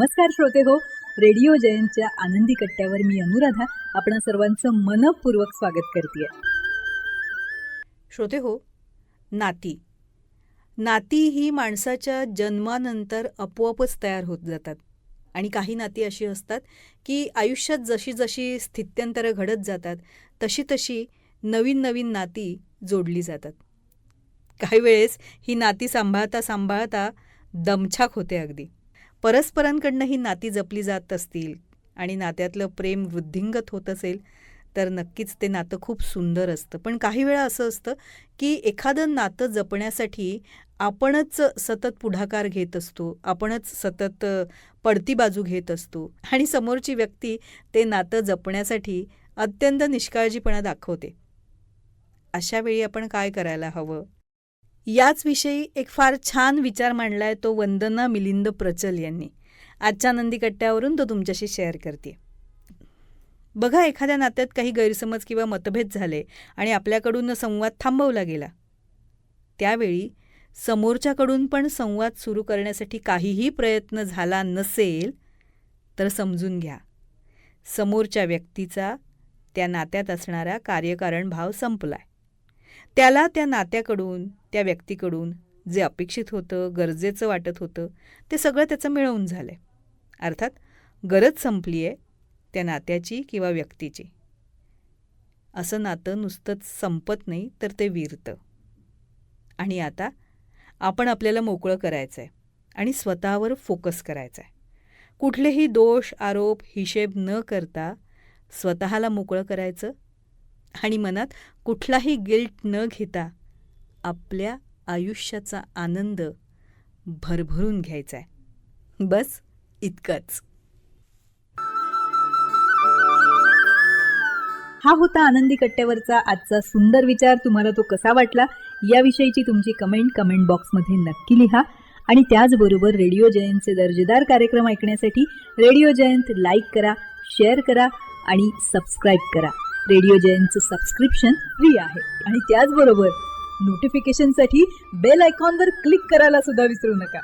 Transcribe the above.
नमस्कार श्रोते हो, रेडिओ जयंतच्या आनंदी कट्ट्यावर मी अनुराधा आपणा सर्वांचं मनपूर्वक स्वागत करते. श्रोते हो, नाती ही माणसाच्या जन्मानंतर आपोआपच तयार होत जातात. आणि काही नाती अशी असतात की आयुष्यात जशी जशी स्थित्यंतरं घडत जातात तशी तशी नवीन नवीन नाती जोडली जातात. काही वेळेस ही नाती सांभाळता सांभाळता दमछाक होते अगदी. परस्परांकडनं ही नाती जपली जात असतील आणि नात्यातलं प्रेम वृद्धिंगत होत असेल तर नक्कीच ते नातं खूप सुंदर असतं. पण काही वेळा असं असतं की एखादं नातं जपण्यासाठी आपणच सतत पुढाकार घेत असतो, आपणच सतत पडती बाजू घेत असतो आणि समोरची व्यक्ती ते नातं जपण्यासाठी अत्यंत निष्काळजीपणा दाखवते. अशा वेळी आपण काय करायला हवं? याच विषयी एक फार छान विचार मांडलाय तो वंदना मिलिंद प्रचल यांनी. आजच्या नंदी कट्ट्यावरून तो तुमच्याशी शेअर करते. बघा, एखाद्या नात्यात काही गैरसमज किंवा मतभेद झाले आणि आपल्याकडून संवाद थांबवला गेला. त्यावेळी समोरच्याकडून पण संवाद सुरू करण्यासाठी काहीही प्रयत्न झाला नसेल तर समजून घ्या, समोरच्या व्यक्तीचा त्या नात्यात असणारा कार्यकारण भाव संपलाय. त्याला त्या नात्याकडून, त्या व्यक्तीकडून जे अपेक्षित होतं, गरजेचं वाटत होतं ते सगळं त्याचं मिळवून झालंय. अर्थात गरज संपली आहे त्या नात्याची किंवा व्यक्तीची. असं नातं नुसतंच संपत नाही तर ते विरतं. आणि आता आपण आपल्याला मोकळं करायचं आहे आणि स्वतःवर फोकस करायचा आहे. कुठलेही दोष, आरोप, हिशेब न करता स्वतःला मोकळं करायचं आणि मनात कुठलाही गिल्ट न घेता आपल्या आयुष्याचा आनंद भरभरून घ्यायचा आहे. बस इतकंच. हा होता आनंदी कट्ट्यावरचा आजचा सुंदर विचार. तुम्हाला तो कसा वाटला याविषयीची तुमची कमेंट बॉक्समध्ये नक्की लिहा. आणि त्याचबरोबर रेडिओ जयंतचे दर्जेदार कार्यक्रम ऐकण्यासाठी रेडिओ जयंत लाईक करा, शेअर करा आणि सबस्क्राईब करा. रेडिओ जयंतचं सबस्क्रिप्शन फ्री आहे. आणि त्याचबरोबर नोटिफिकेशनसाठी बेल आयकॉनवर क्लिक करायला सुद्धा विसरू नका.